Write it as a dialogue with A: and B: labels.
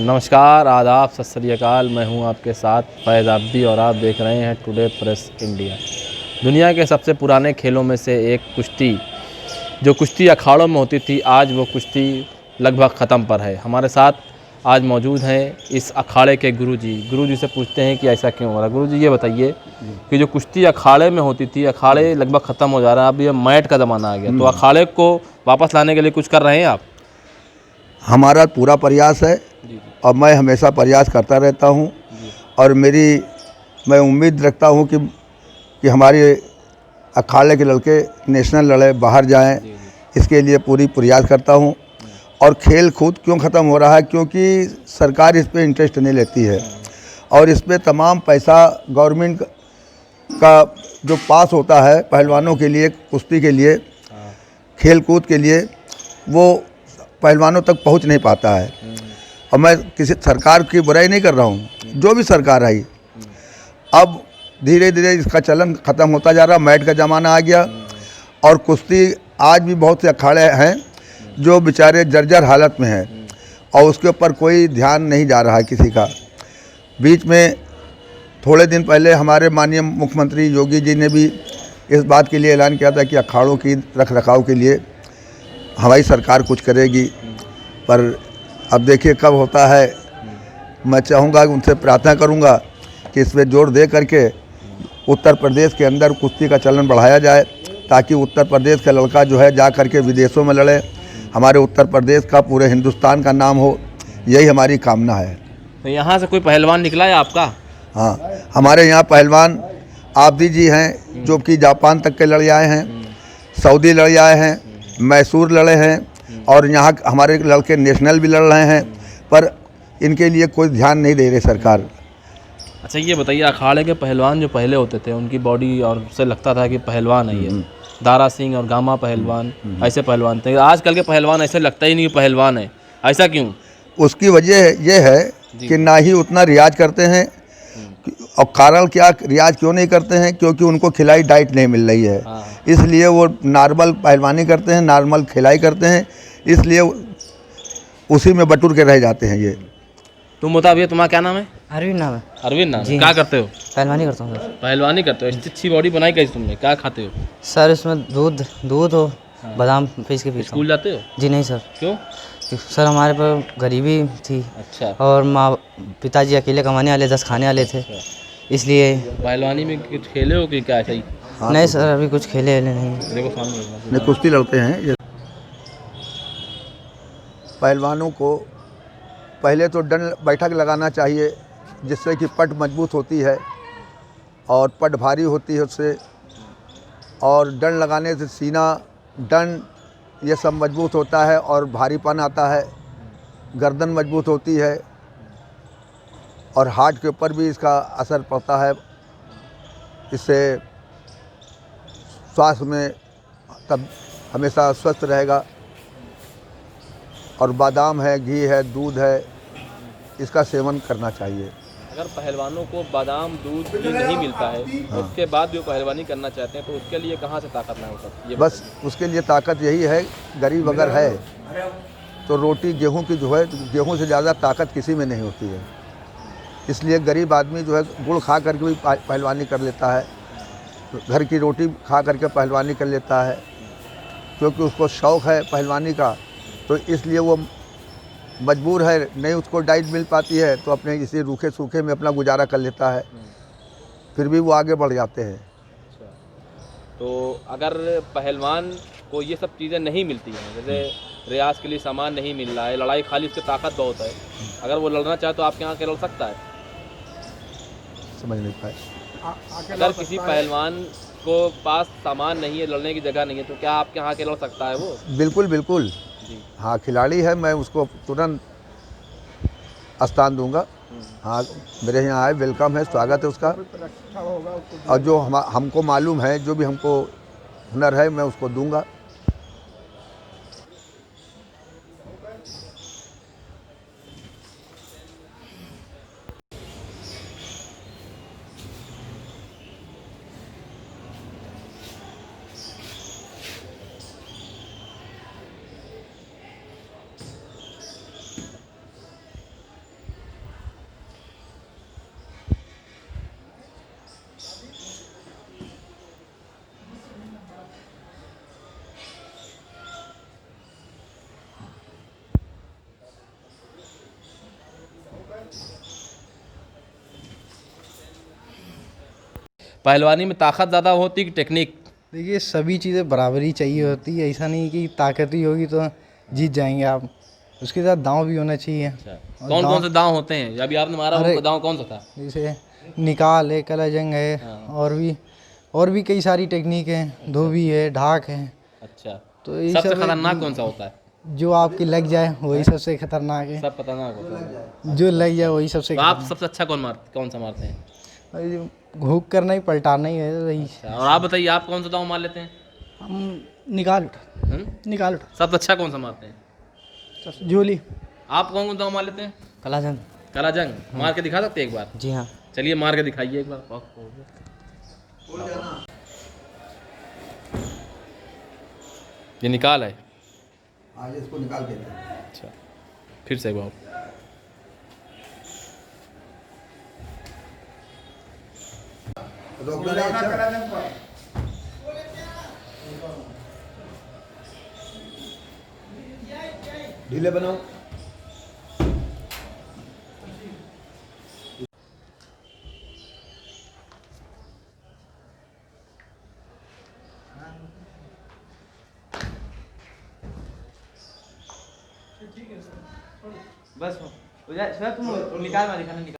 A: नमस्कार, आदाब, सत श्री अकाल। मैं हूं आपके साथ फैज़ आब्दी और आप देख रहे हैं टुडे प्रेस इंडिया। दुनिया के सबसे पुराने खेलों में से एक कुश्ती, जो कुश्ती अखाड़ों में होती थी, आज वो कुश्ती लगभग ख़त्म पर है। हमारे साथ आज मौजूद हैं इस अखाड़े के गुरुजी से पूछते हैं कि ऐसा क्यों हो रहा है। गुरुजी ये बताइए कि जो कुश्ती अखाड़े में होती थी, अखाड़े लगभग ख़त्म हो जा रहा है, अब ये मैट का ज़माना आ गया, तो अखाड़े को वापस लाने के लिए कुछ कर रहे हैं आप?
B: हमारा पूरा प्रयास है और मैं हमेशा प्रयास करता रहता हूं और मैं उम्मीद रखता हूं कि हमारे अखाड़े के लड़के नेशनल लड़े बाहर जाएं, इसके लिए पूरी प्रयास करता हूं। और खेल कूद क्यों ख़त्म हो रहा है? क्योंकि सरकार इस पे इंटरेस्ट नहीं लेती है और इस पे तमाम पैसा गवर्नमेंट का जो पास होता है पहलवानों के लिए, कुश्ती के लिए, खेल कूद के लिए, वो पहलवानों तक पहुंच नहीं पाता है। और मैं किसी सरकार की बुराई नहीं कर रहा हूँ, जो भी सरकार आई, अब धीरे धीरे इसका चलन ख़त्म होता जा रहा। मैट का ज़माना आ गया और कुश्ती आज भी बहुत से अखाड़े हैं जो बेचारे जर्जर हालत में हैं और उसके ऊपर कोई ध्यान नहीं जा रहा है किसी का। बीच में थोड़े दिन पहले हमारे माननीय मुख्यमंत्री योगी जी ने भी इस बात के लिए ऐलान किया था कि अखाड़ों की रख रखाव के लिए हमारी सरकार कुछ करेगी, पर अब देखिए कब होता है। मैं चाहूँगा, उनसे प्रार्थना करूँगा कि इस पर जोर दे करके उत्तर प्रदेश के अंदर कुश्ती का चलन बढ़ाया जाए, ताकि उत्तर प्रदेश का लड़का जो है जा करके विदेशों में लड़े, हमारे उत्तर प्रदेश का पूरे हिंदुस्तान का नाम हो, यही हमारी कामना है।
A: तो यहाँ से कोई पहलवान निकला है आपका?
B: हाँ, हमारे यहाँ पहलवान आब्दी जी हैं जो कि जापान तक के लड़े आए हैं, सऊदी लड़े आए हैं, मैसूर लड़े हैं और यहाँ हमारे लड़के नेशनल भी लड़ रहे हैं, पर इनके लिए कोई ध्यान नहीं दे रही सरकार।
A: अच्छा, ये बताइए, अखाड़े के पहलवान जो पहले होते थे, उनकी बॉडी और से लगता था कि पहलवान है ये, दारा सिंह और गामा पहलवान, ऐसे पहलवान थे। आजकल के पहलवान ऐसे लगता ही नहीं कि पहलवान है, ऐसा क्यों? उसकी
B: वजह ये है कि ना ही उतना रियाज करते हैं। और कारण क्या, रियाज क्यों नहीं करते हैं? क्योंकि उनको खिलाई डाइट नहीं मिल रही है, इसलिए वो नॉर्मल पहलवानी करते हैं, नॉर्मल खिलाई करते हैं, इसलिए उसी में बटुर के रह जाते हैं। ये
A: तुम बताओ भैया, तुम्हारा क्या नाम है?
C: अरविंद नाम है।
A: अरविंद नाम है। क्या करते हो?
C: पहलवानी करता हूँ सर।
A: पहलवानी करते हो? इतनी अच्छी बॉडी बनाई कैसे तुमने? क्या खाते हो
C: सर? इसमें दूध हो, बादाम पीस के पीता हूँ।
A: स्कूल जाते हो?
C: जी नहीं सर।
A: क्यों
C: सर? हमारे पर गरीबी थी।
A: अच्छा।
C: और पिताजी अकेले कमाने वाले, 10 खाने वाले थे, इसलिए।
A: पहलवानी में कुछ खेले हो कि क्या? चाहिए?
C: नहीं सर, अभी कुछ खेले नहीं।
A: देखो सामने
B: कुश्ती लड़ते हैं। पहलवानों को पहले तो दंड बैठक लगाना चाहिए, जिससे कि पट मजबूत होती है और पट भारी होती है उससे, और दंड लगाने से सीना, दंड, ये सब मजबूत होता है और भारीपन आता है, गर्दन मजबूत होती है और हार्ट के ऊपर भी इसका असर पड़ता है। इससे स्वास्थ्य में तब हमेशा स्वस्थ रहेगा। और बादाम है, घी है, दूध है, इसका सेवन करना चाहिए।
A: अगर पहलवानों को बादाम, दूध, घी नहीं मिलता है, उसके बाद भी वो पहलवानी करना चाहते हैं, तो उसके लिए कहाँ से ताकत लाएं सर? बस
B: उसके लिए ताकत यही है, गरीब अगर है तो रोटी गेहूं की जो है, गेहूं से ज़्यादा ताकत किसी में नहीं होती है। इसलिए गरीब आदमी जो है गुड़ खा करके भी पहलवानी कर लेता है, घर की रोटी खा करके पहलवानी कर लेता है, क्योंकि उसको शौक़ है पहलवानी का। तो इसलिए वो मजबूर है, नहीं उसको डाइट मिल पाती है तो अपने इसी रूखे सूखे में अपना गुजारा कर लेता है, फिर भी वो आगे बढ़ जाते हैं।
A: तो अगर पहलवान को ये सब चीज़ें नहीं मिलती हैं, जैसे रियाज के लिए सामान नहीं मिल रहा है, लड़ाई खाली उसकी ताकत बहुत है, अगर वो लड़ना चाहे तो आपके यहाँ के लड़ सकता है?
B: समझ नहीं पाए।
A: अगर किसी पहलवान को पास सामान नहीं है, लड़ने की जगह नहीं है, तो क्या आपके यहाँ के लड़ सकता है वो?
B: बिल्कुल बिल्कुल,
A: जी।
B: हाँ खिलाड़ी है, मैं उसको तुरंत स्थान दूंगा। हाँ मेरे यहाँ आए, वेलकम है, स्वागत है उसका। और जो हमको मालूम है, जो भी हमको हुनर है, मैं उसको दूंगा।
A: पहलवानी में ताकत ज़्यादा होती कि टेक्निक?
D: देखिए सभी चीज़ें बराबर ही चाहिए होती है, ऐसा नहीं कि ताकत ही होगी तो जीत जाएंगे आप। उसके साथ दांव भी होना चाहिए। और
A: कौन कौन से दांव होते हैं? अभी आपने मारा वो दांव कौन सा था?
D: जैसे निकाल है, कलाजंग है, और भी कई सारी टेक्निक हैं, धोबी है, ढाक है।
A: अच्छा,
D: तो ये
A: सबसे
D: सब
A: खतरनाक कौन सा होता है?
D: जो आपकी लग जाए वही सबसे खतरनाक है।
A: सब खतरनाक होता है।
D: जो लग जाए वही सबसे
A: तो आप सबसे अच्छा कौन सा मारते हैं?
D: खतरनाक। घूक करना ही, पलटाना ही है वही।
A: अच्छा, और आप बताइए, आप कौन सा दांव मार लेते हैं?
D: हम निकाल उठा।
A: सबसे अच्छा कौन सा मारते हैं?
D: झोली।
A: आप कौन कौन दांव मार लेते हैं?
C: कलाजंग।
A: कलाजंग मार के दिखा सकते हैं एक बार?
C: जी हाँ।
A: चलिए मार के दिखाइए एक बार। ये निकाल है।
B: आज इसको निकाल के
A: अच्छा, फिर से एक बार।
B: ढीले बनाओ।
C: बस तुम निकाल, मैं दिखाना।